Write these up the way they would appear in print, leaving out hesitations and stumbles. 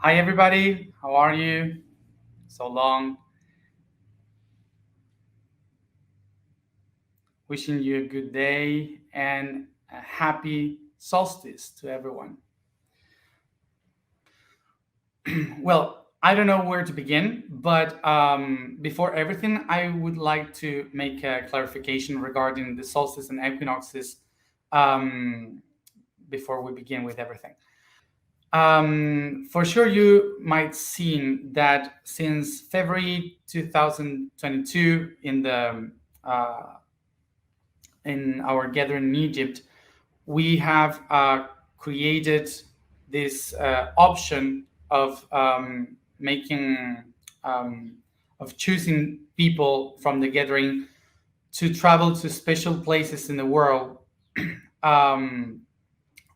Hi, everybody. How are you? So long. Wishing you a good day and a happy solstice to everyone. Well, I don't know where to begin, but before everything, I would like to make a clarification regarding the solstice and equinoxes um, before we begin with everything. For sure, you might seen that since February 2022 uh, in our gathering in Egypt, we have created this option of making um, of choosing people from the gathering to travel to special places in the world um,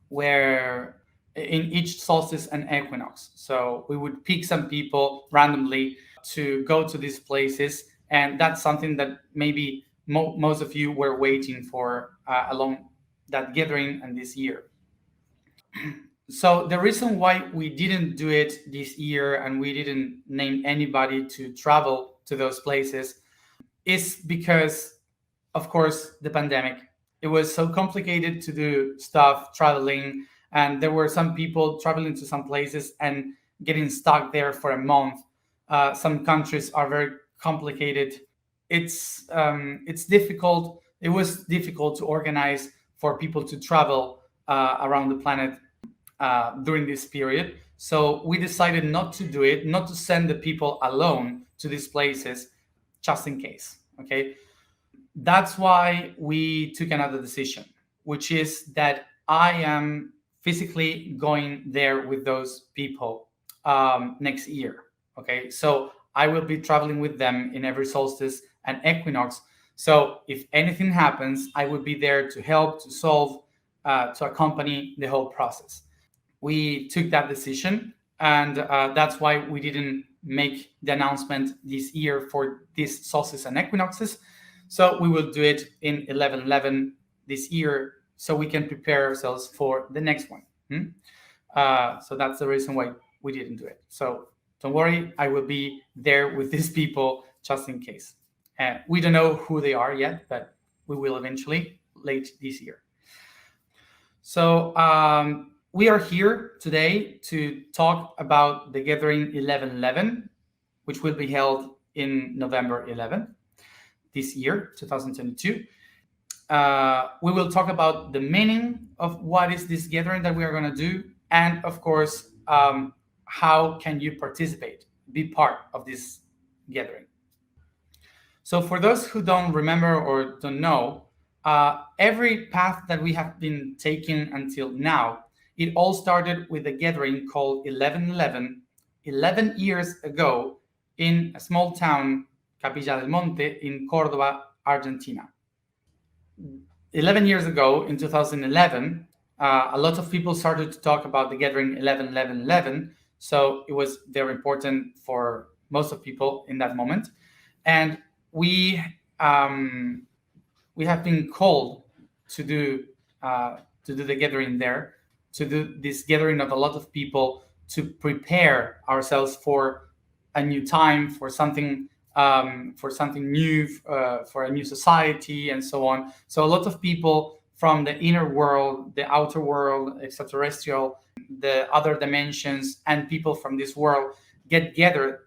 where in each solstice and equinox. So we would pick some people randomly to go to these places, and that's something that maybe most of you were waiting for along that gathering and this year. So the reason why we didn't do it this year and we didn't name anybody to travel to those places is because, of course, the pandemic. It was so complicated to do stuff traveling, and there were some people traveling to some places and getting stuck there for a month. Some countries are very complicated. It's difficult. It was difficult to organize for people to travel around the planet during this period. So we decided not to do it, not to send the people alone to these places, just in case. Okay, that's why we took another decision, which is that I am physically going there with those people next year. Okay, so I will be traveling with them in every solstice and equinox. So if anything happens, I would be there to help, to solve, to accompany the whole process. We took that decision, and that's why we didn't make the announcement this year for these solstices and equinoxes. So we will do it in 11/11 this year, so we can prepare ourselves for the next one. So that's the reason why we didn't do it. So don't worry, I will be there with these people just in case. We don't know who they are yet, but we will eventually late this year. So we are here today to talk about the gathering 11/11, which will be held in November 11th this year, 2022. We will talk about the meaning of what is this gathering that we are going to do, and of course, how can you participate, be part of this gathering. So for those who don't remember or don't know, every path that we have been taking until now, it all started with a gathering called 11/11, 11 years ago in a small town, Capilla del Monte, in Córdoba, Argentina. 11 years ago, in 2011, a lot of people started to talk about the gathering 11/11/11. So it was very important for most of people in that moment. And we um, we have been called to do the gathering there, to do this gathering of a lot of people to prepare ourselves for a new time, for something new, for a new society, and so on. So a lot of people from the inner world, the outer world, extraterrestrial, the other dimensions, and people from this world get gathered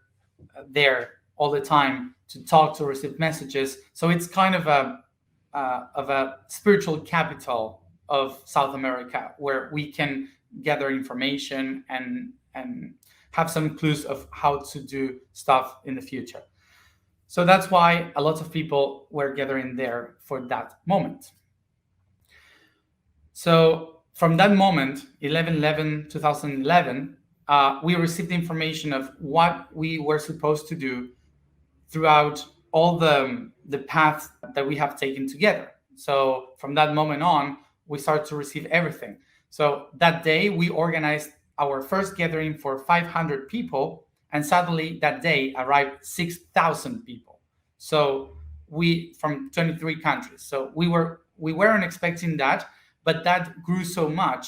there all the time to talk, to receive messages. So it's kind of a spiritual capital of South America, where we can gather information and have some clues of how to do stuff in the future. So that's why a lot of people were gathering there for that moment. So from that moment, 11/11/2011, we received information of what we were supposed to do throughout all the paths that we have taken together. So from that moment on, we started to receive everything. So that day, we organized our first gathering for 500 people, and suddenly that day arrived 6,000 people. So we from 23 countries. So we weren't expecting that, but that grew so much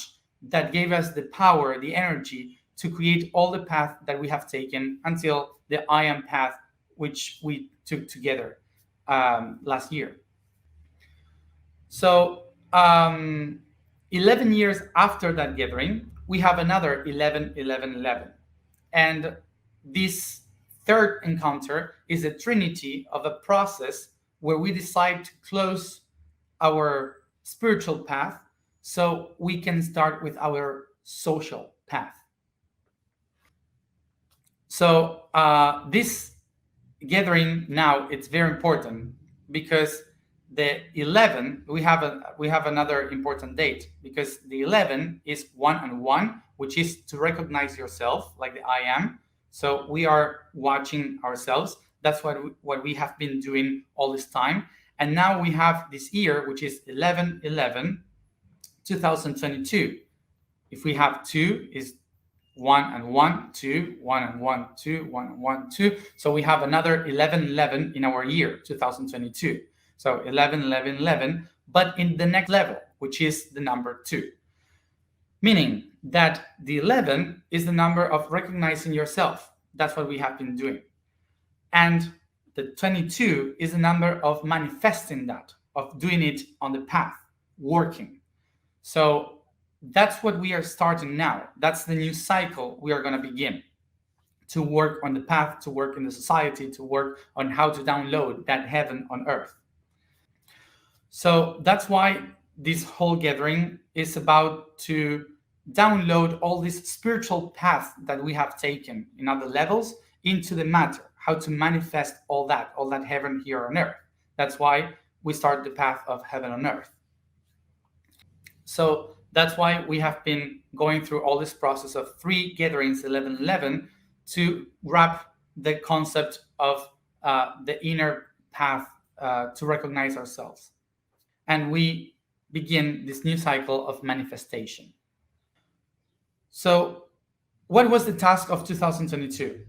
that gave us the power, the energy to create all the path that we have taken until the I am path, which we took together last year. So 11 years after that gathering, we have another 11, 11, 11. And this third encounter is a trinity of a process where we decide to close our spiritual path so we can start with our social path. So this gathering now, it's very important because the 11, we have another important date, because the 11 is 1 and 1, which is to recognize yourself, like the I am. So we are watching ourselves. That's what we have been doing all this time. And now we have this year, which is 11 11 2022. If we have 2 is 1 and 1, 2, 1 and 1, 2, 1 and 1, 2. So we have another 11, 11 in our year, 2022. So 11, 11, 11, but in the next level, which is the number 2. Meaning that the 11 is the number of recognizing yourself. That's what we have been doing. And the 22 is the number of manifesting that, of doing it on the path, working. So that's what we are starting now. That's the new cycle we are going to begin to work on the path, to work in the society, to work on how to download that heaven on earth. So that's why this whole gathering is about to download all this spiritual path that we have taken in other levels into the matter, how to manifest all that heaven here on earth. That's why we start the path of heaven on earth. So that's why we have been going through all this process of 3 gatherings, 11, 11, to wrap the concept of the inner path to recognize ourselves. And we begin this new cycle of manifestation. So, what was the task of 2022?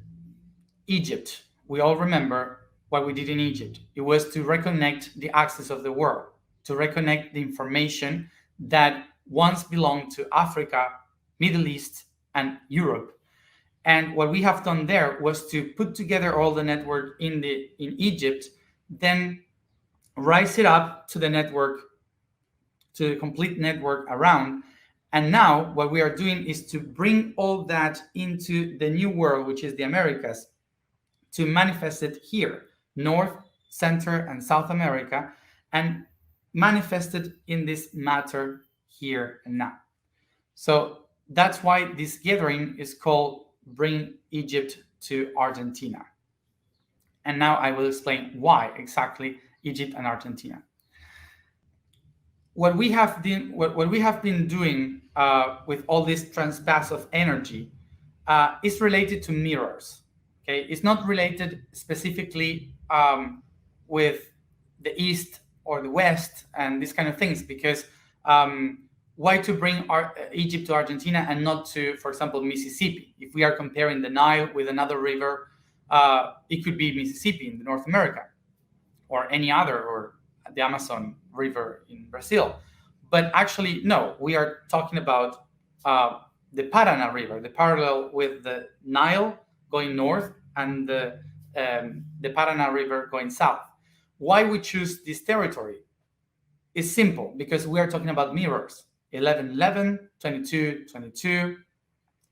Egypt. We all remember what we did in Egypt. It was to reconnect the axis of the world, to reconnect the information that once belonged to Africa, Middle East, and Europe. And what we have done there was to put together all the network in Egypt, then rise it up to the network, to the complete network around. And now what we are doing is to bring all that into the new world, which is the Americas, to manifest it here, North, Center, and South America, and manifest it in this matter here and now. So that's why this gathering is called Bring Egypt to Argentina. And now I will explain why exactly Egypt and Argentina. What we have been doing with all this transpass of energy is related to mirrors. Okay, it's not related specifically with the East or the West and these kind of things, because why to bring Egypt to Argentina and not to, for example, Mississippi? If we are comparing the Nile with another river, it could be Mississippi in North America, or any other, or the Amazon River in Brazil. But actually, no, we are talking about the Paraná River, the parallel with the Nile going north and the Paraná River going south. Why we choose this territory? It's simple, because we are talking about mirrors. 11, 11, 22, 22,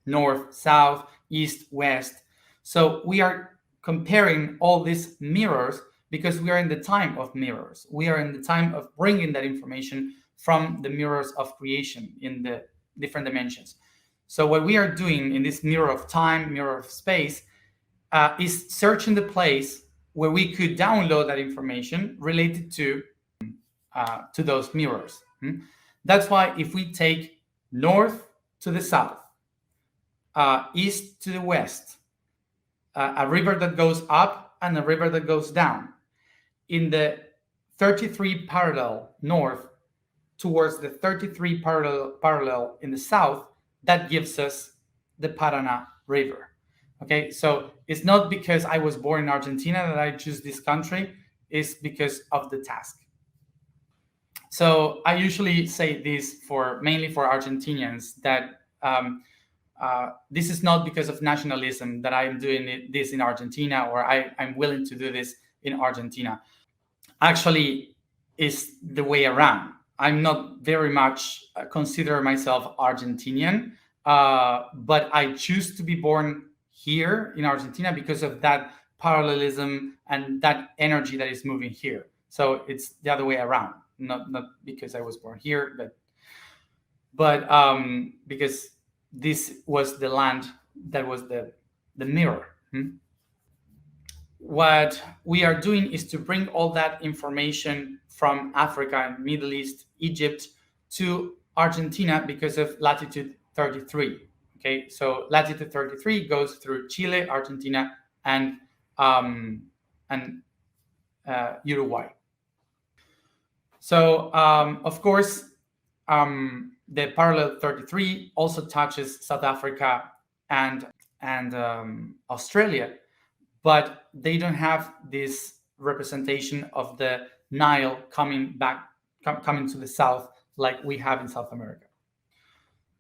north, south, east, west. So we are comparing all these mirrors because we are in the time of mirrors. We are in the time of bringing that information from the mirrors of creation in the different dimensions. So what we are doing in this mirror of time, mirror of space, is searching the place where we could download that information related to those mirrors. That's why if we take north to the south, east to the west, a river that goes up and a river that goes down, in the 33 parallel north towards the 33 parallel in the south, that gives us the Paraná River. Okay, so it's not because I was born in Argentina that I choose this country, it's because of the task. So I usually say this mainly for Argentinians, that this is not because of nationalism that I'm doing this in Argentina, or I'm willing to do this in Argentina. Actually, is the way around. I'm not very much consider myself Argentinian, but I choose to be born here in Argentina because of that parallelism and that energy that is moving here. So it's the other way around. Not because I was born here, but because this was the land that was the mirror. What we are doing is to bring all that information from Africa and Middle East, Egypt, to Argentina because of latitude 33. Okay, so latitude 33 goes through Chile, Argentina, and um, and Uruguay. So of course, the parallel 33 also touches South Africa and Australia, but they don't have this representation of the Nile coming back, coming to the south like we have in South America.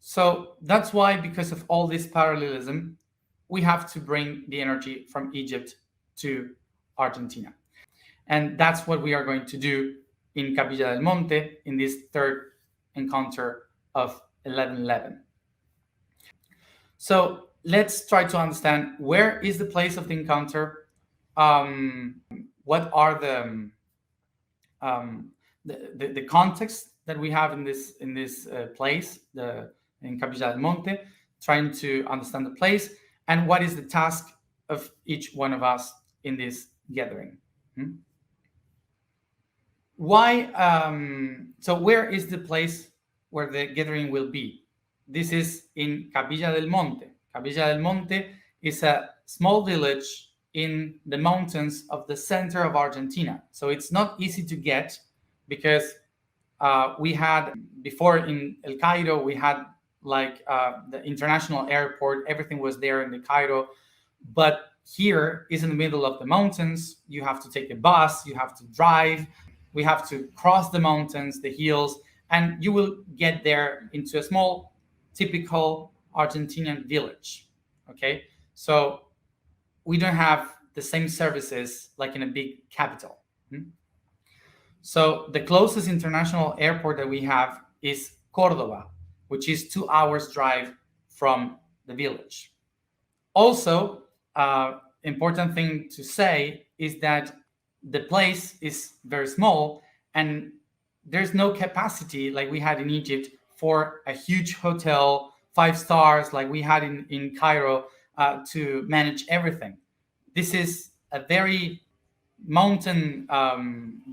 So that's why, because of all this parallelism, we have to bring the energy from Egypt to Argentina. And that's what we are going to do in Capilla del Monte in this third encounter of 1111. So let's try to understand where is the place of the encounter, what are the context that we have in this place, in Capilla del Monte, trying to understand the place, and what is the task of each one of us in this gathering. Why? So where is the place where the gathering will be? This is in Capilla del Monte. Capilla del Monte is a small village in the mountains of the center of Argentina. So it's not easy to get because we had before in El Cairo, we had like the international airport, everything was there in the Cairo. But here is in the middle of the mountains. You have to take a bus, you have to drive, we have to cross the mountains, the hills, and you will get there into a small, typical Argentinian village. Okay, so we don't have the same services like in a big capital. So the closest international airport that we have is Cordoba, which is 2 hours drive from the village. Also, important thing to say is that the place is very small and there's no capacity like we had in Egypt for a huge hotel, 5 stars like we had in Cairo, to manage everything. This is a very mountain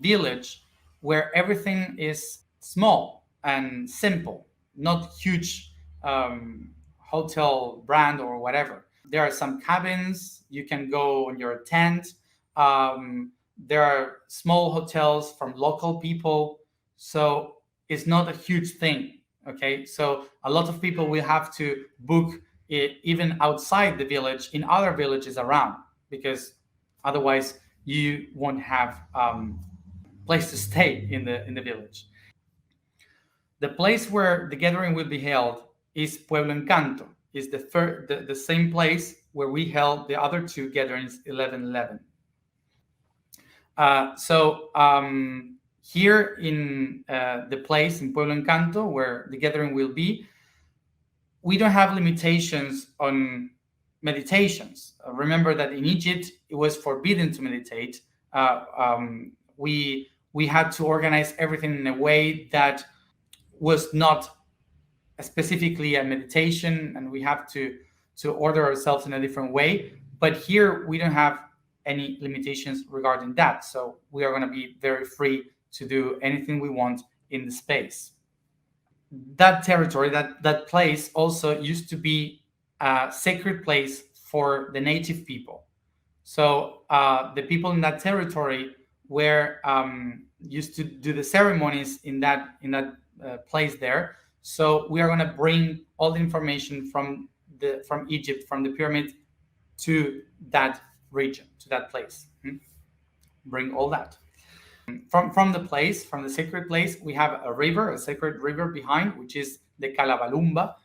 village where everything is small and simple, not huge hotel brand or whatever. There are some cabins, you can go in your tent. There are small hotels from local people. So it's not a huge thing. Okay. So a lot of people will have to book it even outside the village in other villages around, because otherwise you won't have place to stay in the village. The place where the gathering will be held is Pueblo Encanto. Is the same place where we held the other 2 gatherings 1111. So here in the place in Pueblo Encanto where the gathering will be, we don't have limitations on meditations. Remember that in Egypt it was forbidden to meditate. We had to organize everything in a way that was not specifically a meditation, and we have to order ourselves in a different way. But here we don't have any limitations regarding that. So we are going to be very free to do anything we want in the space. That territory, that place also used to be a sacred place for the native people. So the people in that territory were used to do the ceremonies in that place there. So we are going to bring all the information from Egypt, from the pyramid, to that region, to that place. Bring all that. From the sacred place, we have a sacred river behind, which is the Calabalumba.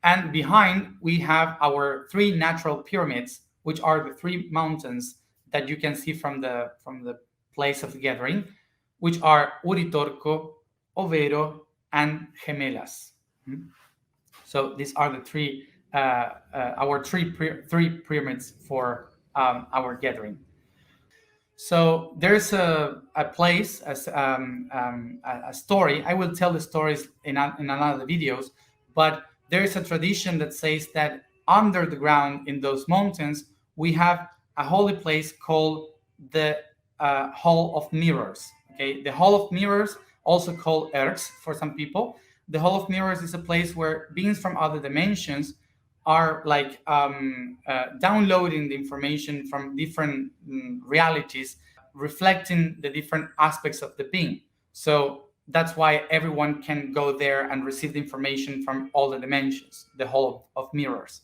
And behind, we have our three natural pyramids, which are the three mountains that you can see from the place of the gathering, which are Uritorco, Overo, and Gemelas. So these are the three our three pyramids for our gathering. So there's a place, a story. I will tell the stories in another videos, but there is a tradition that says that under the ground in those mountains, we have a holy place called the Hall of Mirrors. Okay, the Hall of Mirrors, also called Erx for some people. The Hall of Mirrors is a place where beings from other dimensions are like downloading the information from different realities, reflecting the different aspects of the being. So that's why everyone can go there and receive the information from all the dimensions, the Hall of Mirrors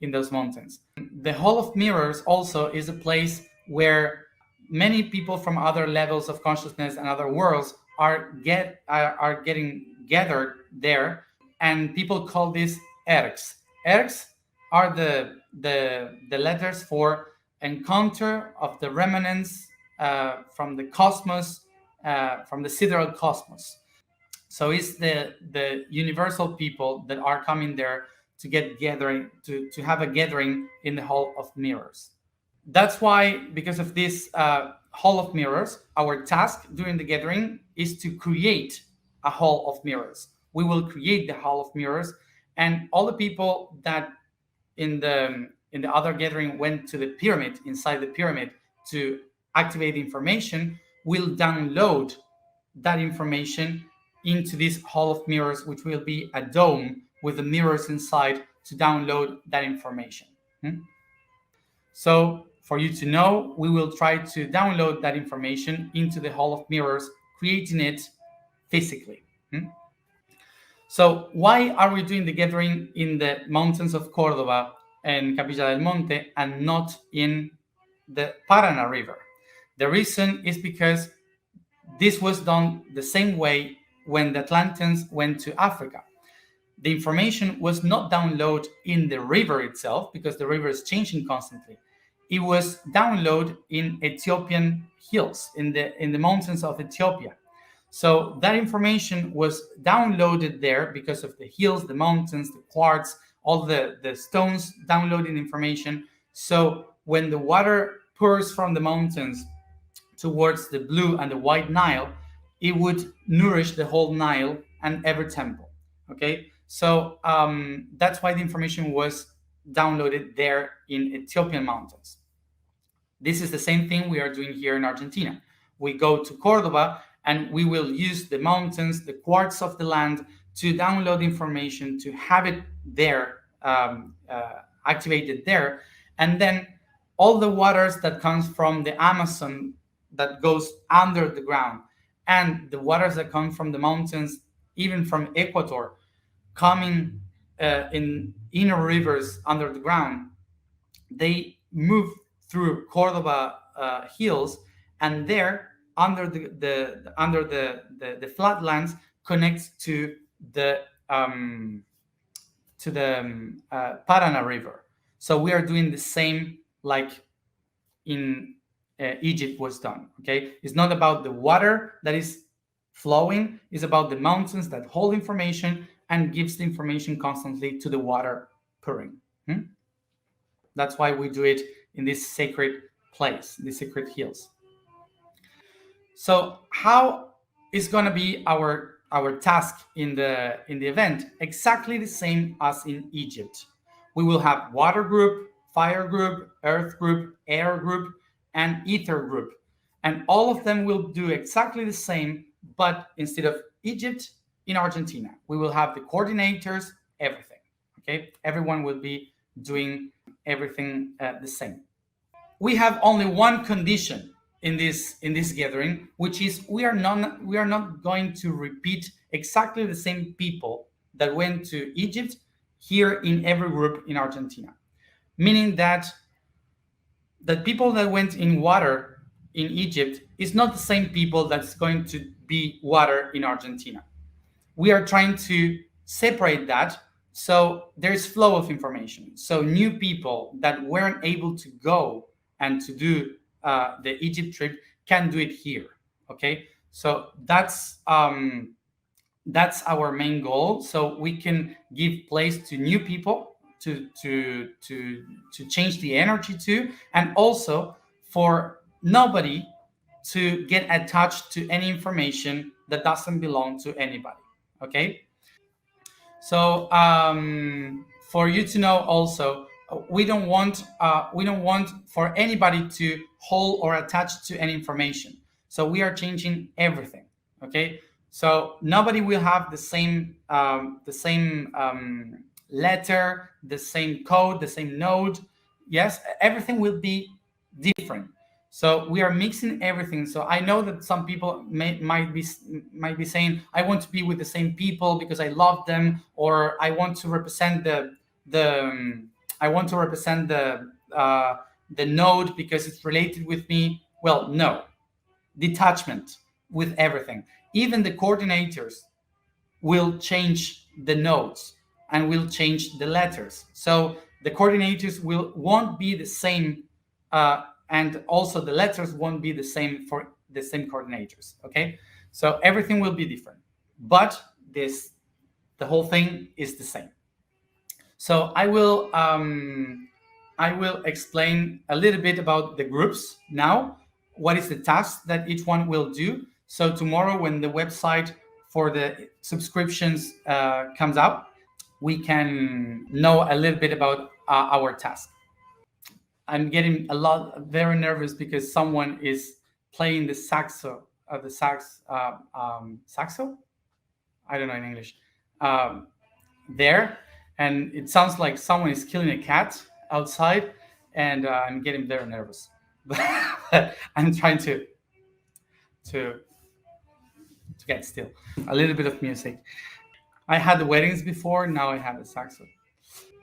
in those mountains. The Hall of Mirrors also is a place where many people from other levels of consciousness and other worlds are getting gathered there, and people call this ergs. Ergs are the letters for encounter of the remnants from the cosmos, from the sidereal cosmos. So it's the universal people that are coming there to get gathering to have a gathering in the Hall of Mirrors. That's why, because of this Hall of Mirrors, our task during the gathering is to create a Hall of Mirrors. We will create the Hall of Mirrors, and all the people that in the other gathering went to the pyramid, inside the pyramid, to activate the information, will download that information into this Hall of Mirrors, which will be a dome with the mirrors inside to download that information. So for you to know, we will try to download that information into the Hall of Mirrors, creating it physically. So why are we doing the gathering in the mountains of Cordoba and Capilla del Monte and not in the Paraná River? The reason is because this was done the same way when the Atlanteans went to Africa. The information was not downloaded in the river itself, because the river is changing constantly. It was downloaded in Ethiopian hills, in the mountains of Ethiopia. So that information was downloaded there because of the hills, the mountains, the quartz, all the stones downloading information. So when the water pours from the mountains towards the blue and the white Nile, it would nourish the whole Nile and every temple. Okay, so that's why the information was downloaded there in Ethiopian mountains. This is the same thing we are doing here in Argentina. We go to Cordoba and we will use the mountains, the quartz of the land, to download information, to have it there, activated there, and then all the waters that comes from the Amazon that goes under the ground, and the waters that come from the mountains, even from Ecuador, coming in inner rivers under the ground, they move through Cordoba hills, and there under the flatlands connects to the Paraná River. So we are doing the same like in Egypt was done. Okay, it's not about the water that is flowing; it's about the mountains that hold information and gives the information constantly to the water pouring. That's why we do it in this sacred place, the sacred hills. So how is going to be our task in the event? Exactly the same as in Egypt. We will have water group, fire group, earth group, air group, and ether group, and all of them will do exactly the same, but instead of Egypt, in Argentina. We will have the coordinators, everything. Okay, everyone will be doing everything the same. We have only one condition in this gathering, which is we are not going to repeat exactly the same people that went to Egypt here in every group in Argentina. Meaning that the people that went in water in Egypt is not the same people that's going to be water in Argentina. We are trying to separate that So there's flow of information. So new people that weren't able to go and to do the Egypt trip can do it here. Okay, so that's our main goal. So we can give place to new people to change the energy to, and also for nobody to get attached to any information that doesn't belong to anybody. Okay. So for you to know also, we don't want for anybody to hold or attach to any information. So we are changing everything. Okay. So nobody will have the same letter, the same code, the same node. Yes, everything will be different. So we are mixing everything. So I know that some people might be saying, I want to be with the same people because I love them, or I want to represent the I want to represent the node because it's related with me. Well, no, detachment with everything. Even the coordinators will change the nodes and will change the letters. So the coordinators won't be the same, and also the letters won't be the same for the same coordinators. Okay, so everything will be different, but the whole thing is the same. So I will explain a little bit about the groups now. What is the task that each one will do? So tomorrow, when the website for the subscriptions comes out, we can know a little bit about our task. I'm getting very nervous because someone is playing the saxo. I don't know in English. Um, there, and it sounds like someone is killing a cat outside, and I'm getting very nervous. But I'm trying to to get still. A little bit of music. I had the weddings before. Now I have the saxo.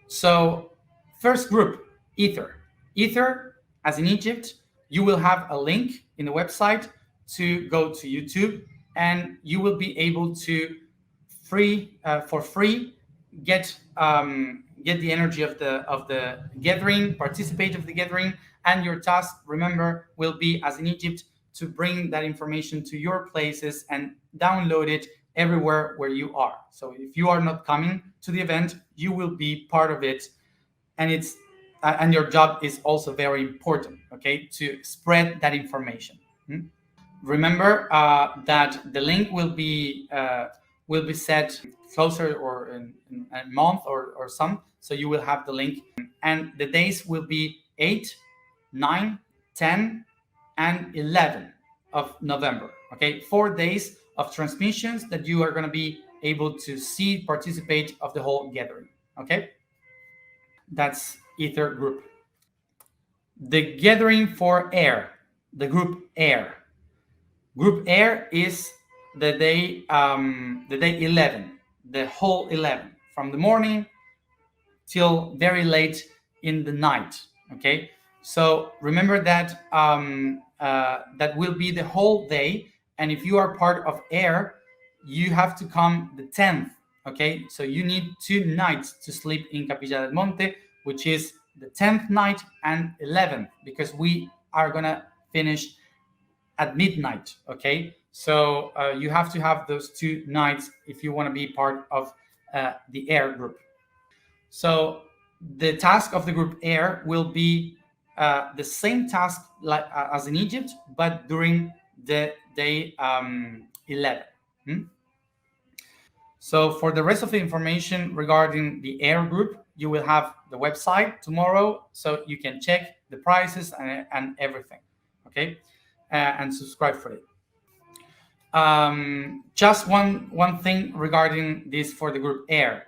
So, first group, Ether. Ether, as in Egypt, you will have a link in the website to go to YouTube, and you will be able to for free get the energy of the gathering, participate of the gathering, and your task, remember, will be as in Egypt to bring that information to your places and download it everywhere where you are. So if you are not coming to the event, you will be part of it, and your job is also very important. Okay, to spread that information. Remember that the link will be set closer, or in a month or some. So you will have the link, and the days will be 8, 9, 10, and 11 of November. Okay, 4 days of transmissions that you are going to be able to see, participate of the whole gathering. Okay, that's Ether group. The gathering for air, the group air. Group air is the day 11, the whole 11, from the morning till very late in the night. Okay, so remember that that will be the whole day, and if you are part of air, you have to come the 10th. Okay, so you need 2 nights to sleep in Capilla del Monte, which is the 10th night and 11th, because we are gonna finish at midnight. Okay, so you have to have those 2 nights if you want to be part of the air group. So the task of the group air will be the same task like as in Egypt, but during the day 11. Hmm? So for the rest of the information regarding the air group, you will have the website tomorrow, so you can check the prices and everything. Okay, and subscribe for it. Just one thing regarding this for the group air.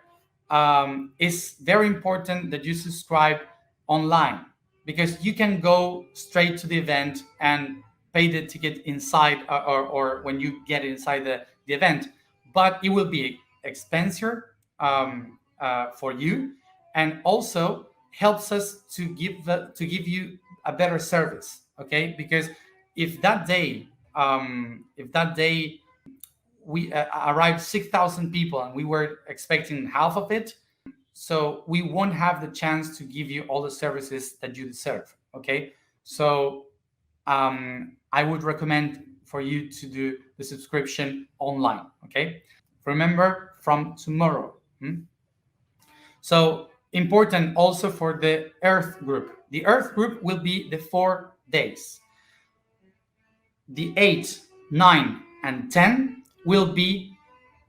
It's very important that you subscribe online, because you can go straight to the event and pay the ticket inside, or when you get inside the event, but it will be expensive for you, and also helps us to give you a better service. Okay, because if that day we arrived 6,000 people and we were expecting half of it, so we won't have the chance to give you all the services that you deserve. Okay, so I would recommend for you to do the subscription online. Okay, remember from tomorrow. So important also for the Earth group. The Earth group will be the 4 days. The 8, 9, and 10 will be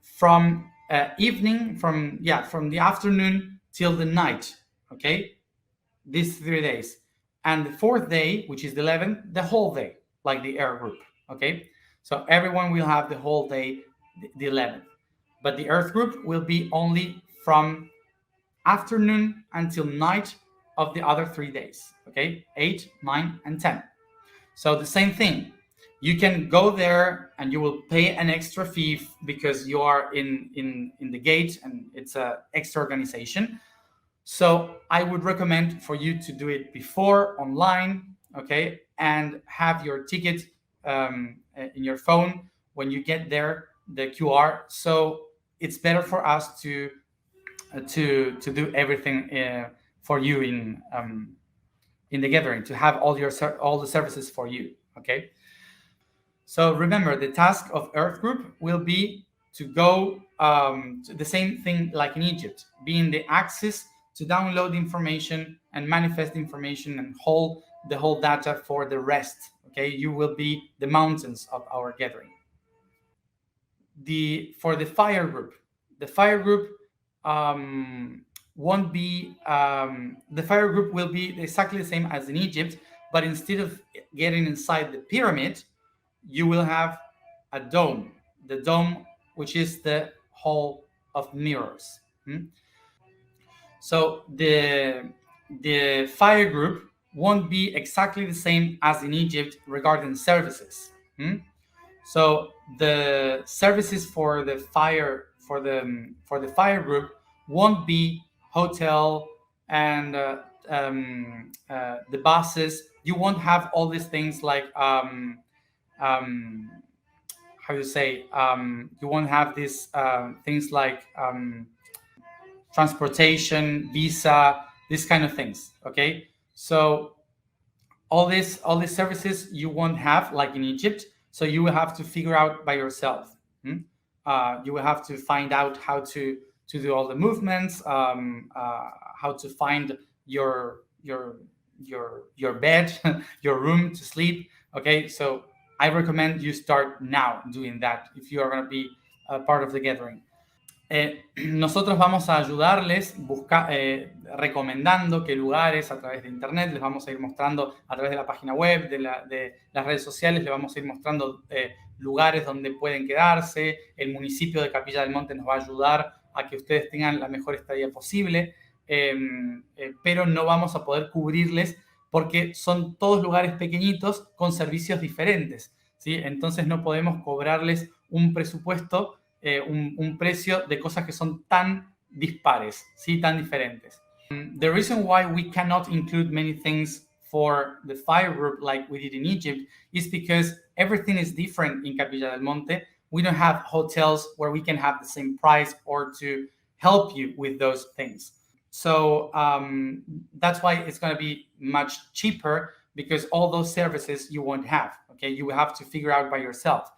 from evening, from the afternoon till the night. Okay, these 3 days, and the fourth day, which is the 11th, the whole day, like the air group. Okay, so everyone will have the whole day, the 11th, but the Earth group will be only from afternoon until night of the other 3 days. Okay, 8, 9, and 10. So the same thing. You can go there and you will pay an extra fee because you are in the gate and it's a extra organization. So I would recommend for you to do it before online, okay, and have your ticket in your phone when you get there, the QR. So it's better for us to do everything for you in the gathering, to have all the services for you. Okay. So remember, the task of Earth Group will be to go to the same thing like in Egypt, being the access to download information and manifest information and hold the whole data for the rest. Okay, you will be the mountains of our gathering. For the fire group, the fire group won't be the fire group will be exactly the same as in Egypt, but instead of getting inside the pyramid, you will have a dome, the dome, which is the hall of mirrors. So the fire group won't be exactly the same as in Egypt regarding services. So the services for the fire group won't be hotel and the buses. You won't have all these things like um, how you say, you won't have these things like transportation, visa, these kind of things. Okay, so all these services you won't have like in Egypt. So you will have to figure out by yourself. You will have to find out how to do all the movements, how to find your your your bed, your room to sleep. Okay, so I recommend you start now doing that if you are going to be a part of the gathering. Nosotros vamos a ayudarles recomendando qué lugares a través de internet, les vamos a ir mostrando a través de la página web, de las redes sociales, les vamos a ir mostrando lugares donde pueden quedarse. El municipio de Capilla del Monte nos va a ayudar a que ustedes tengan la mejor estadía posible, pero no vamos a poder cubrirles porque son todos lugares pequeñitos con servicios diferentes, ¿sí? Entonces no podemos cobrarles un presupuesto, un precio de cosas que son tan dispares, ¿sí? Tan diferentes. The reason why we cannot include many things for the fire group like we did in Egypt is because everything is different in Capilla del Monte. We don't have hotels where we can have the same price or to help you with those things. So that's why it's going to be much cheaper, because all those services you won't have. Okay, you will have to figure out by yourself.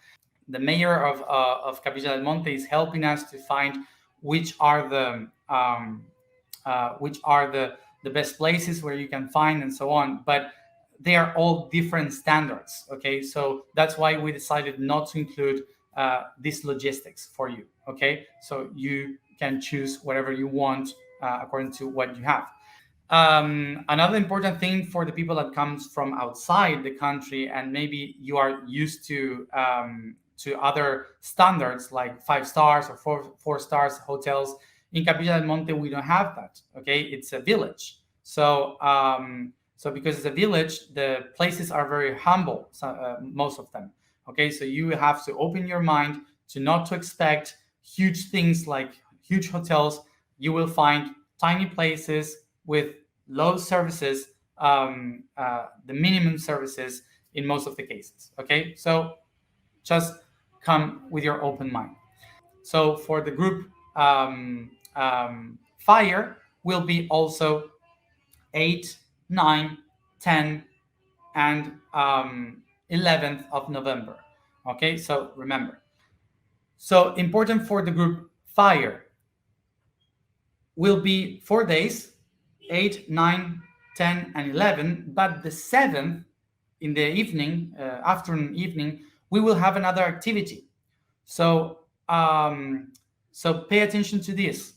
The mayor of Capilla del Monte is helping us to find which are the best places where you can find and so on, but they are all different standards. Okay, so that's why we decided not to include this logistics for you. Okay, so you can choose whatever you want according to what you have. Another important thing for the people that comes from outside the country and maybe you are used to other standards like 5 stars or four stars hotels. In Capilla del Monte, we don't have that. Okay, it's a village. So because it's a village, the places are very humble, most of them. Okay, so you have to open your mind to not to expect huge things like huge hotels. You will find tiny places with low services, the minimum services in most of the cases. Okay, so just come with your open mind. So for the group fire will be also 8, 9, 10, and 11th of November. Okay, so remember. So important for the group fire will be 4 days, 8, 9, 10, and 11. But the 7th, in the evening, afternoon, evening, we will have another activity. So, so pay attention to this.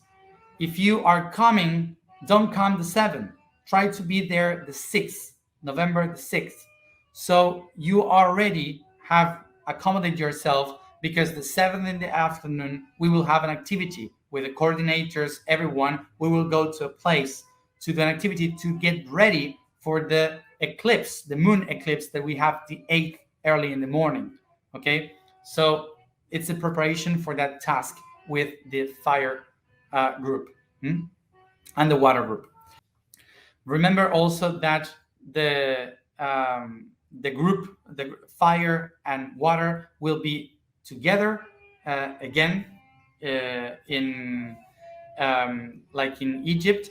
If you are coming, don't come the 7th. Try to be there the 6th, November the 6th. So you already have accommodated yourself, because the 7th in the afternoon, we will have an activity with the coordinators, everyone. We will go to a place to do an activity to get ready for the eclipse, the moon eclipse that we have the 8th early in the morning. Okay, so it's a preparation for that task with the fire group, and the water group. Remember also that the group, the fire and water, will be together again in like in Egypt.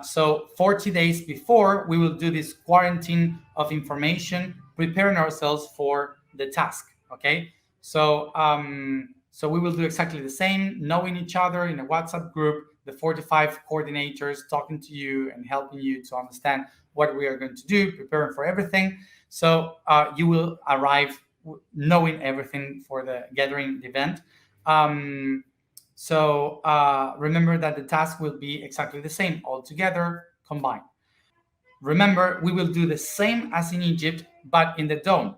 So 40 days before, we will do this quarantine of information, preparing ourselves for the task. Okay, so so we will do exactly the same, knowing each other in a WhatsApp group, the 45 coordinators talking to you and helping you to understand what we are going to do, preparing for everything. So you will arrive knowing everything for the gathering event. So remember that the task will be exactly the same, all together, combined. Remember, we will do the same as in Egypt, but in the dome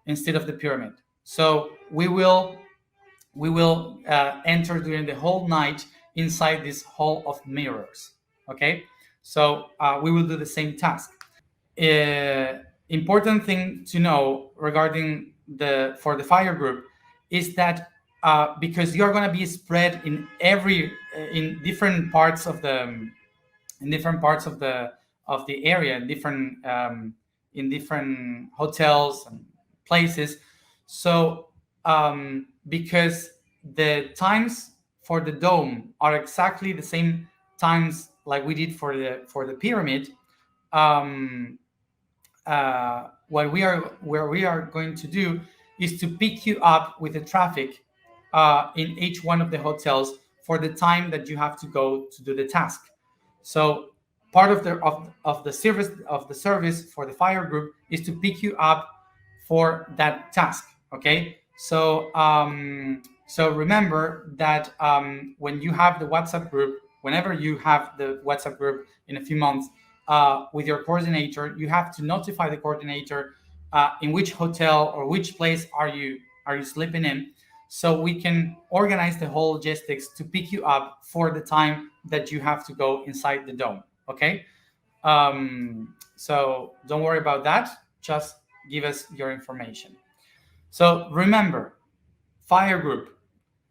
instead of the pyramid. So we will enter during the whole night inside this hall of mirrors. Okay, so we will do the same task. Important thing to know regarding the for the fire group is that because you're going to be spread in different parts of the area, in different hotels and places. So because the times for the dome are exactly the same times like we did for the pyramid, um, where we are going to do is to pick you up with the traffic in each one of the hotels for the time that you have to go to do the task. So part of the service for the fire group is to pick you up for that task. Okay, so so remember that when you have the WhatsApp group, whenever you have the WhatsApp group in a few months with your coordinator, you have to notify the coordinator in which hotel or which place are you sleeping in, so we can organize the whole logistics to pick you up for the time that you have to go inside the dome. Okay, so don't worry about that. Just give us your information. So remember, fire group,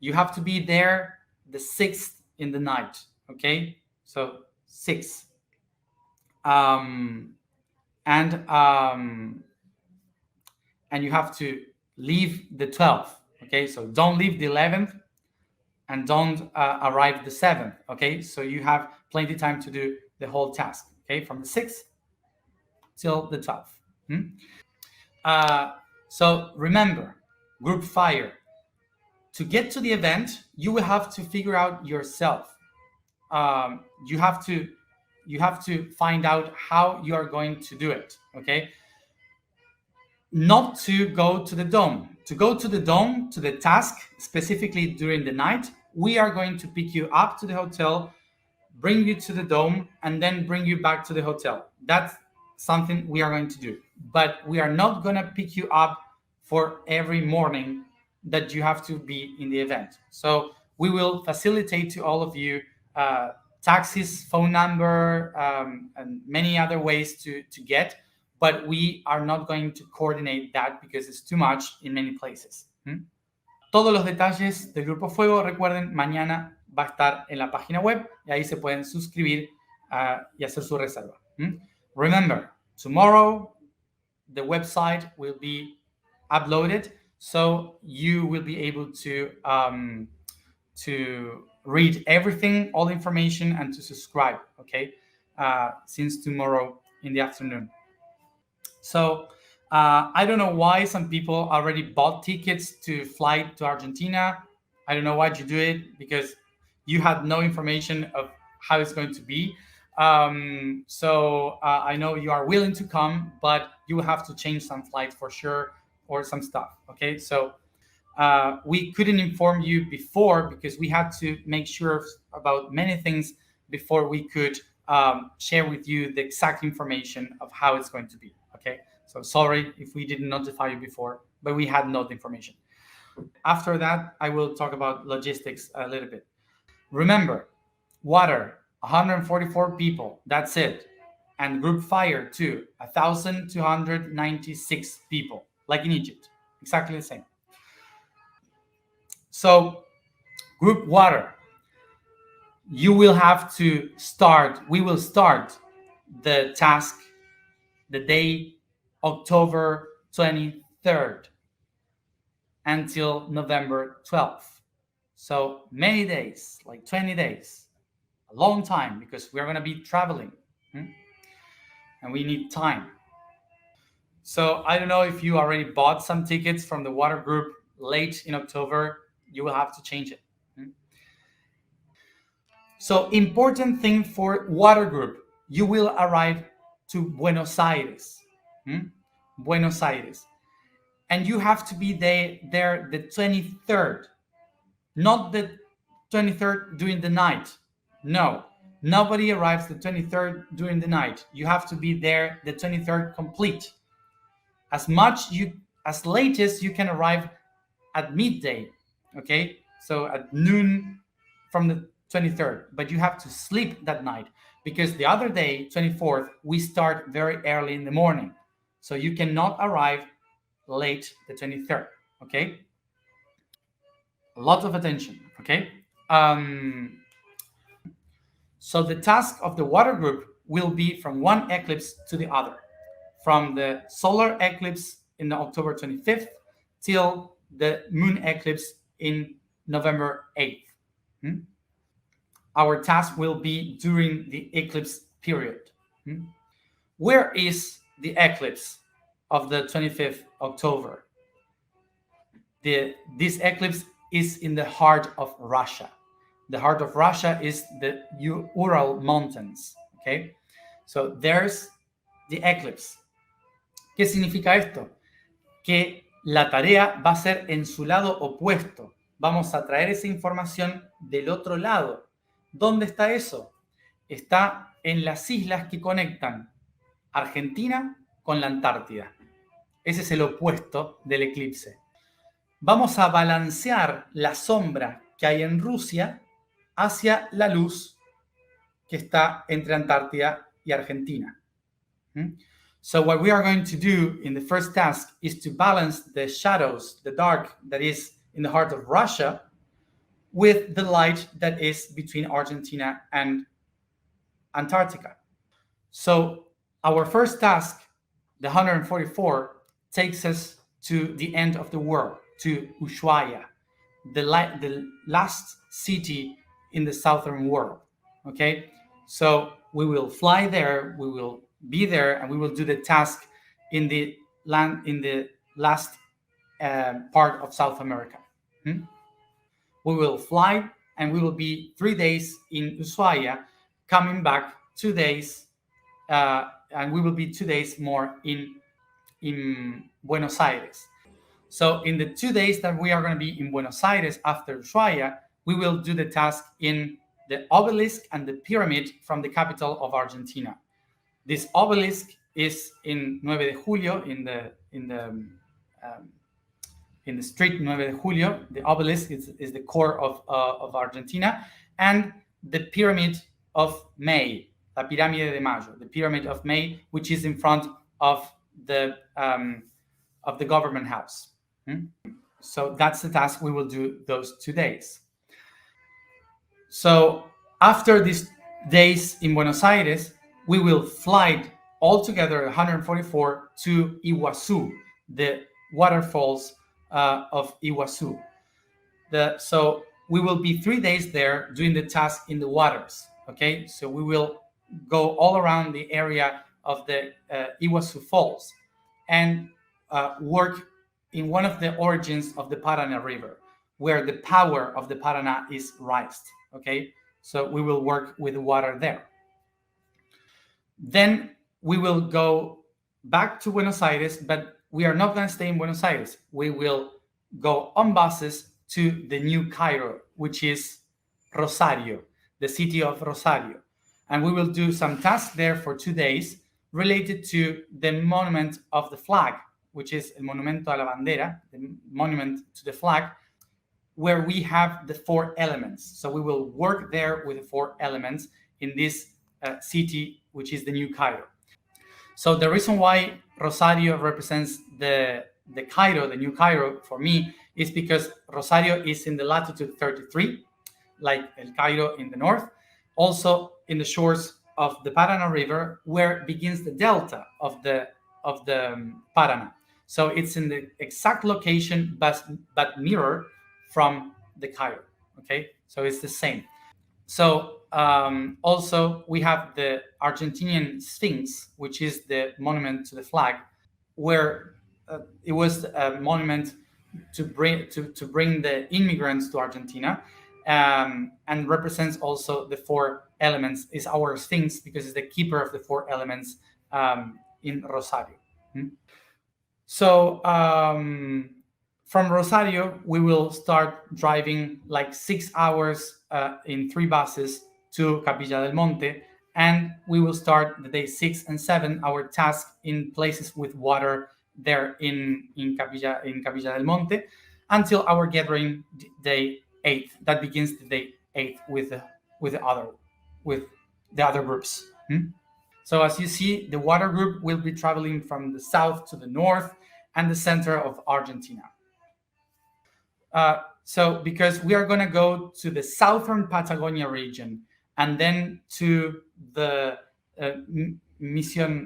you have to be there the 6th in the night. Okay, so 6. Um, and and you have to leave the 12th. Okay, so don't leave the 11th and don't arrive the 7th. Okay, so you have plenty of time to do the whole task. Okay, from the 6th till the 12th. Uh, so remember, group fire. To get to the event, you will have to figure out yourself. You have to find out how you are going to do it. Okay, not to go to the dome. To go to the dome, to the task, specifically during the night, we are going to pick you up to the hotel, bring you to the dome, and then bring you back to the hotel. That's something we are going to do. But we are not going to pick you up for every morning that you have to be in the event. So we will facilitate to all of you taxis, phone number, and many other ways to get, but we are not going to coordinate that because it's too much in many places. Todos los detalles del Grupo Fuego, recuerden, mañana va a estar en la página web y ahí se pueden suscribir y hacer su reserva. Remember, tomorrow the website will be uploaded, so you will be able to read everything, all the information, and to subscribe. Okay, since tomorrow in the afternoon. So I don't know why some people already bought tickets to fly to Argentina. I don't know why you do it, because you had no information of how it's going to be. So I know you are willing to come, but you will have to change some flights for sure, or some stuff. Okay, so we couldn't inform you before because we had to make sure about many things before we could share with you the exact information of how it's going to be. Okay, so sorry if we didn't notify you before, but we had no information. After that, I will talk about logistics a little bit. Remember, water, 144 people, that's it. And group fire too, 1,296 people, like in Egypt, exactly the same. So group water, you will have to start, we will start the task the day October 23rd until November 12th. So many days, like 20 days, a long time, because we're going to be traveling, and we need time. So I don't know if you already bought some tickets from the water group late in October, you will have to change it. So important thing for water group, you will arrive to Buenos Aires. Buenos Aires. And you have to be there the 23rd, not the 23rd during the night. No, nobody arrives the 23rd during the night. You have to be there the 23rd complete. As late as you can arrive at midday, okay? So at noon from the 23rd, but you have to sleep that night, because the other day, 24th, we start very early in the morning. So you cannot arrive late the 23rd, okay? A lot of attention, okay? So the task of the water group will be from one eclipse to the other, from the solar eclipse in the October 25th till the moon eclipse in November 8th. Our task will be during the eclipse period. Where is the eclipse of the 25th October? This eclipse is in the heart of Russia. The heart of Russia is the Ural Mountains. Okay, so there's the eclipse. ¿Qué significa esto? Que la tarea va a ser en su lado opuesto. Vamos a traer esa información del otro lado. ¿Dónde está eso? Está en las islas que conectan Argentina con la Antártida. Ese es el opuesto del eclipse. Vamos a balancear la sombra que hay en Rusia hacia la luz que está entre Antártida y Argentina. So what we are going to do in the first task is to balance the shadows, the dark that is in the heart of Russia, with the light that is between Argentina and Antarctica. So our first task, the 144, takes us to the end of the world, to Ushuaia, the last city in the southern world. Okay, so we will fly there, we will be there, and we will do the task in the last part of South America. We will fly, and we will be 3 days in Ushuaia, coming back 2 days, and we will be 2 days more in Buenos Aires. So in the 2 days that we are going to be in Buenos Aires after Ushuaia, we will do the task in the obelisk and the pyramid from the capital of Argentina. This obelisk is in 9 de Julio, in the street 9 de Julio. The obelisk is the core of Argentina, and the pyramid of May, la pirámide de Mayo, the pyramid of May, which is in front of the government house. So that's the task we will do those 2 days. So after these days in Buenos Aires, we will fly all together 144 to Iguazu, the waterfalls of Iguazu. So we will be 3 days there doing the task in the waters. Okay, so we will go all around the area of the Iguazu Falls and work in one of the origins of the Paraná River, where the power of the Paraná is raised. Okay, so we will work with the water there. Then we will go back to Buenos Aires, but we are not going to stay in Buenos Aires. We will go on buses to the new Cairo, which is Rosario, the city of Rosario. And we will do some tasks there for 2 days related to the monument of the flag, which is el Monumento a la Bandera, the monument to the flag, where we have the four elements. So we will work there with the four elements in this city, which is the new Cairo. So the reason why Rosario represents the Cairo, the new Cairo for me, is because Rosario is in the latitude 33, like El Cairo in the north, also in the shores of the Paraná River, where begins the delta of the Paraná. So it's in the exact location, but mirror from the Cairo. Okay, so it's the same. So also we have the Argentinian Sphinx, which is the monument to the flag, where it was a monument to bring the immigrants to Argentina, and represents also the four elements. Is our Sphinx because it's the keeper of the four elements in Rosario. So from Rosario, we will start driving like 6 hours in 3 buses to Capilla del Monte, and we will start the day 6 and 7 our task in places with water there in Capilla del Monte until our gathering day 8. That begins the day 8 with the other groups. So as you see, the water group will be traveling from the south to the north and the center of Argentina. So because we are going to go to the southern Patagonia region and then to the Misiones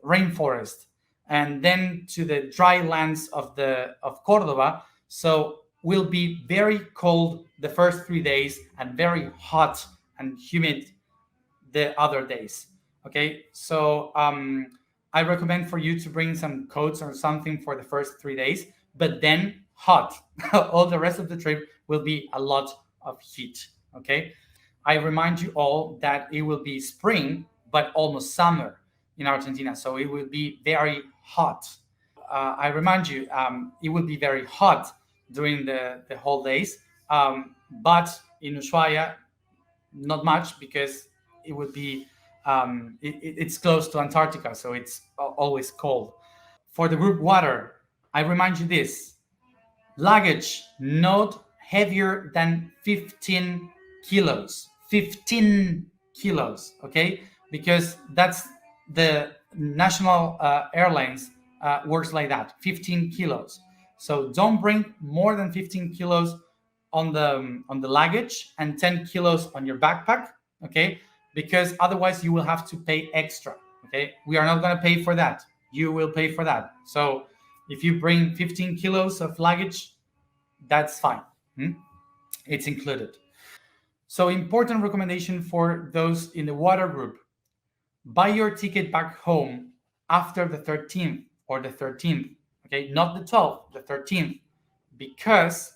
rainforest, and then to the dry lands of Cordoba. So will be very cold the first 3 days and very hot and humid the other days. Okay, so I recommend for you to bring some coats or something for the first 3 days, but then hot. All the rest of the trip will be a lot of heat. Okay, I remind you all that it will be spring, but almost summer in Argentina, so it will be very hot. I remind you, it will be very hot during the whole days, but in Ushuaia, not much because it would be it's close to Antarctica, so it's always cold. For the group water, I remind you this: luggage not heavier than 15 kilos. 15 kilos, okay? Because that's the national airlines works like that, 15 kilos. So don't bring more than 15 kilos on the luggage and 10 kilos on your backpack, okay? Because otherwise you will have to pay extra, okay? We are not going to pay for that. You will pay for that. So if you bring 15 kilos of luggage, that's fine. It's included. So important recommendation for those in the water group: buy your ticket back home after the 13th or the 13th, okay? Not the 12th, the 13th, because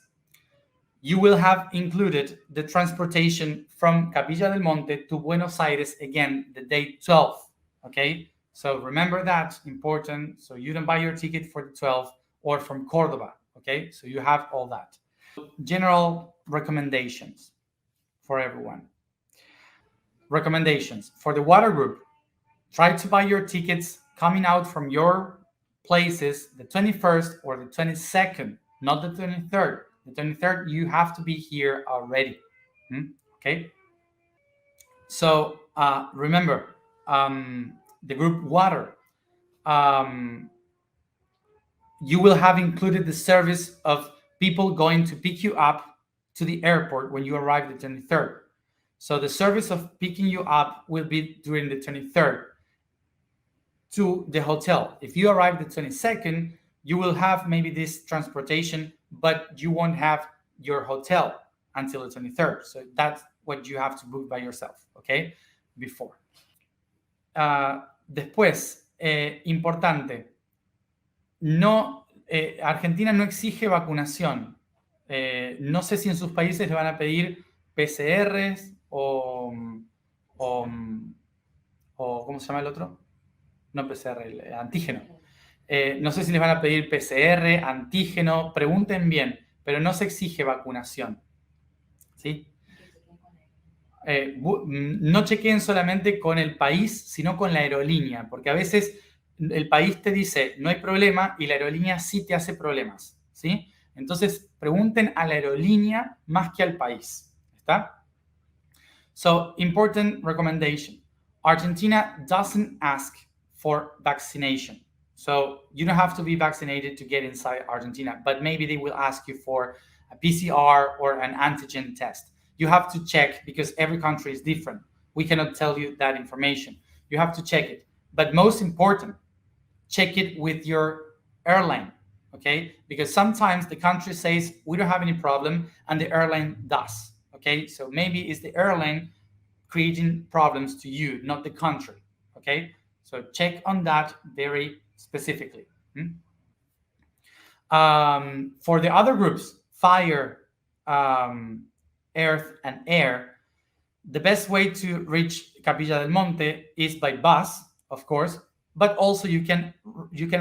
you will have included the transportation from Capilla del Monte to Buenos Aires again the day 12th, okay? So remember that, important. So you don't buy your ticket for the 12th or from Cordoba, okay? So you have all that. General recommendations for everyone. Recommendations for the water group: try to buy your tickets coming out from your places the 21st or the 22nd, not the 23rd. The 23rd, you have to be here already. Okay? So remember, the group water, you will have included the service of people going to pick you up to the airport when you arrive the 23rd. So the service of picking you up will be during the 23rd to the hotel. If you arrive the 22nd, you will have maybe this transportation, but you won't have your hotel until the 23rd. So that's what you have to book by yourself, okay? Before. Después, importante, no, Argentina no exige vacunación. No sé si en sus países le van a pedir PCRs o, o ¿cómo se llama el otro? No PCR, el antígeno. No sé si les van a pedir PCR, antígeno, pregunten bien, pero no se exige vacunación. ¿Sí? No chequeen solamente con el país, sino con la aerolínea, porque a veces el país te dice no hay problema y la aerolínea sí te hace problemas, ¿sí? Entonces pregunten a la aerolínea más que al país, ¿está? So, important recommendation. Argentina doesn't ask for vaccination. So, you don't have to be vaccinated to get inside Argentina, but maybe they will ask you for a PCR or an antigen test. You have to check because every country is different. We cannot tell you that information. You have to check it. But most important, check it with your airline, okay? Because sometimes the country says we don't have any problem and the airline does, okay? So maybe it's the airline creating problems to you, not the country, okay? So check on that very specifically. For the other groups, fire, earth, and air, the best way to reach Capilla del Monte is by bus, of course, but also you can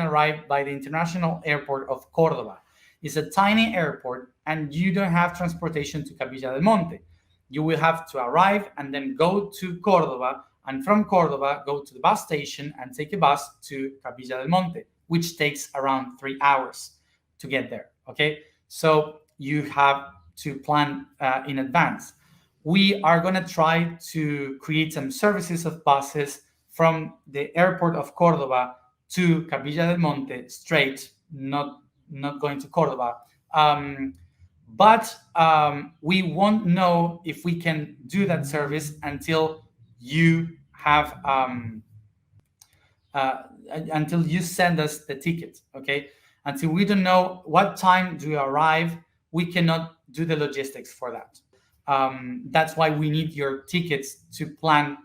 arrive by the international airport of Cordoba. It's a tiny airport and you don't have transportation to Capilla del Monte. You will have to arrive and then go to Cordoba, and from Cordoba go to the bus station and take a bus to Capilla del Monte, which takes around 3 hours to get there, okay? So you have to plan in advance. We are going to try to create some services of buses from the airport of Cordoba to Capilla del Monte straight, not going to Cordoba. But we won't know if we can do that service until you have until you send us the ticket, okay? Until we don't know what time do you arrive, we cannot do the logistics for that. That's why we need your tickets to plan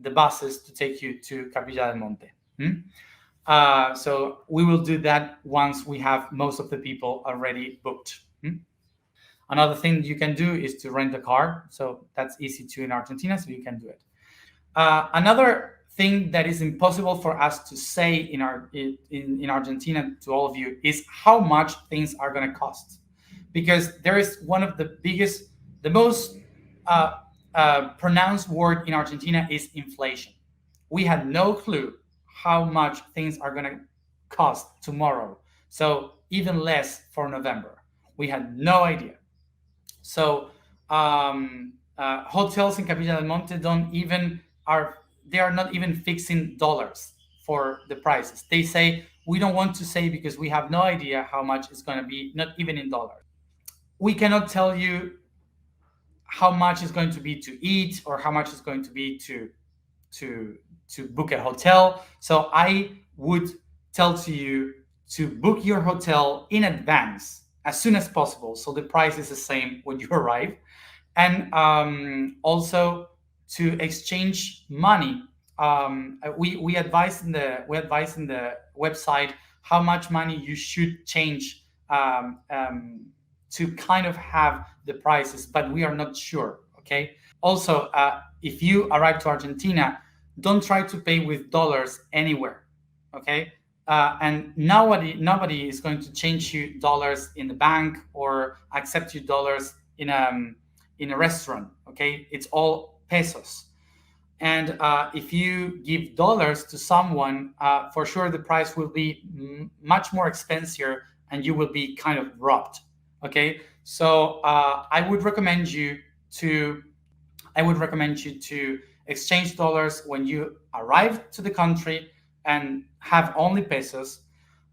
the buses to take you to Capilla del Monte. So we will do that once we have most of the people already booked. Another thing you can do is to rent a car. So that's easy too in Argentina, so you can do it. Another thing that is impossible for us to say in Argentina to all of you is how much things are going to cost. Because there is one of the biggest, the most pronounced word in Argentina is inflation. We had no clue how much things are going to cost tomorrow. So even less for November. We had no idea. So hotels in Capilla del Monte they are not even fixing dollars for the prices. They say we don't want to say because we have no idea how much it's going to be, not even in dollars. We cannot tell you how much is going to be to eat or how much is going to be to book a hotel. So I would tell to you to book your hotel in advance as soon as possible, so the price is the same when you arrive, and also to exchange money. We advise in the website how much money you should change to kind of have the prices, but we are not sure. Okay. Also, if you arrive to Argentina, don't try to pay with dollars anywhere. Okay. And nobody is going to change you dollars in the bank or accept you dollars in a restaurant. Okay, it's all pesos. And if you give dollars to someone, for sure the price will be much more expensive, and you will be kind of robbed. Okay, so I would recommend you to exchange dollars when you arrive to the country and have only pesos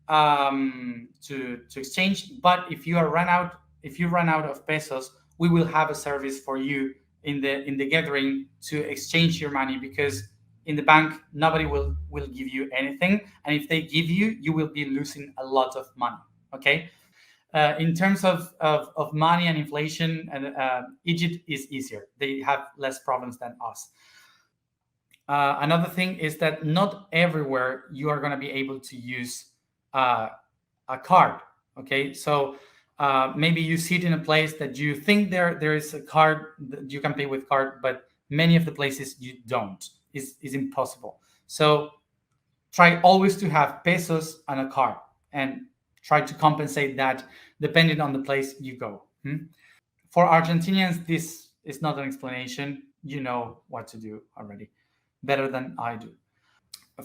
to exchange. But if you run out of pesos, we will have a service for you in the gathering to exchange your money, because in the bank, nobody will give you anything, and if they give you, you will be losing a lot of money. Okay. In terms of money and inflation, and Egypt is easier. They have less problems than us. Another thing is that not everywhere you are going to be able to use uh, a card. Okay, so maybe you sit in a place that you think there is a card that you can pay with card, but many of the places you don't. Is impossible. So try always to have pesos and a card, and try to compensate that depending on the place you go. For Argentinians, this is not an explanation. You know what to do already, better than I do.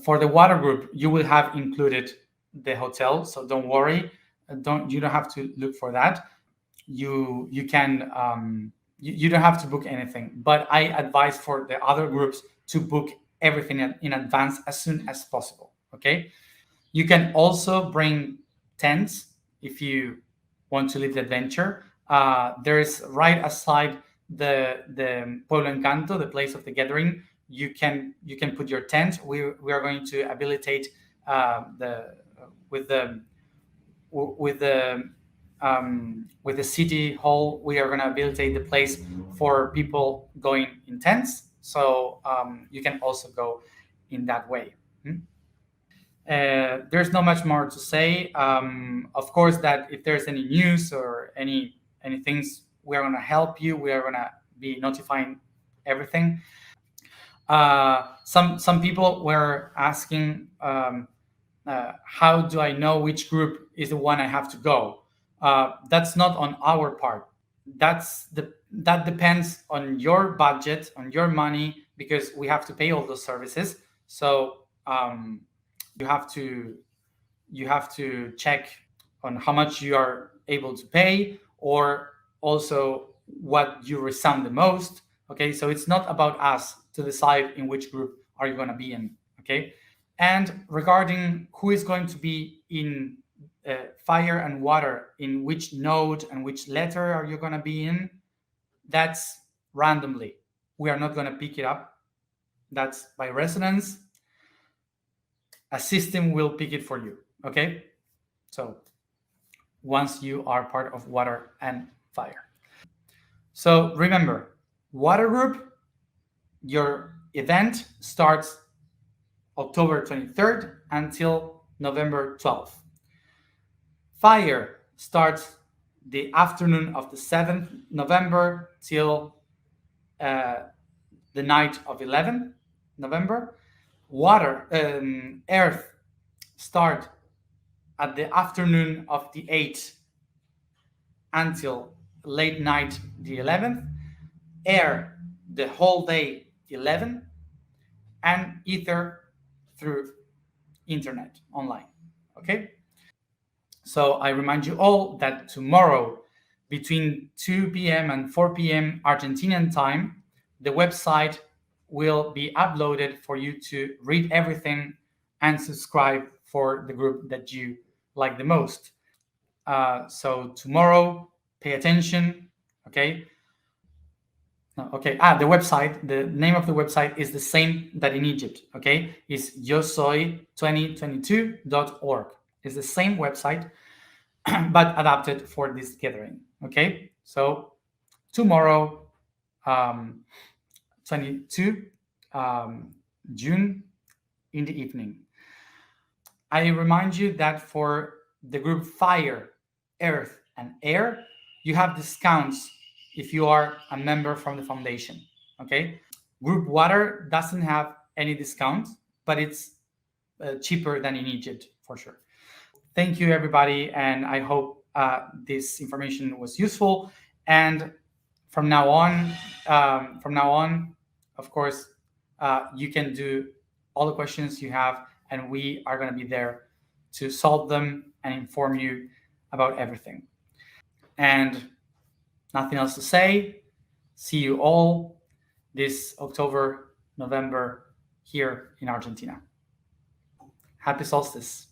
For the water group, you will have included the hotel, so don't worry. You don't have to look for that. You can you don't have to book anything. But I advise for the other groups to book everything in advance as soon as possible. Okay. You can also bring tents if you want to live the adventure. There's right aside the Pueblo Encanto, the place of the gathering. You can put your tent. We are going to habilitate the with the with the with the city hall. We are going to habilitate the place for people going in tents. So you can also go in that way. There's not much more to say. Of course, that if there's any news or any things, we are gonna help you. We are gonna be notifying everything. Some people were asking, how do I know which group is the one I have to go? That's not on our part. That depends on your budget, on your money, because we have to pay all those services. So you have to check on how much you are able to pay, or also what you resound the most. Okay, so it's not about us to decide in which group are you going to be in. Okay, and regarding who is going to be in fire and water, in which node and which letter are you going to be in, that's randomly. We are not going to pick it up. That's by resonance. A system will pick it for you. Okay, so once you are part of water and fire. So remember, water group, your event starts October 23rd until November 12th. Fire starts the afternoon of the 7th November till the night of 11th November. Earth start at the afternoon of the 8th until late night the 11th. Air the whole day 11th, and ether through internet online. Okay, so I remind you all that tomorrow between 2 p.m. and 4 p.m. Argentinian time, the website will be uploaded for you to read everything and subscribe for the group that you like the most. So tomorrow, pay attention. Okay. No, okay. The website. The name of the website is the same that in Egypt. Okay. It's yosoy2022.org. It's the same website, but adapted for this gathering. Okay. So tomorrow, 22 June in the evening. I remind you that for the group Fire, Earth, and Air, you have discounts if you are a member from the foundation. Okay. Group Water doesn't have any discount, but it's cheaper than in Egypt for sure. Thank you, everybody, and I hope this information was useful. And from now on, of course, you can do all the questions you have, and we are going to be there to solve them and inform you about everything. And nothing else to say. See you all this October, November here in Argentina. Happy solstice.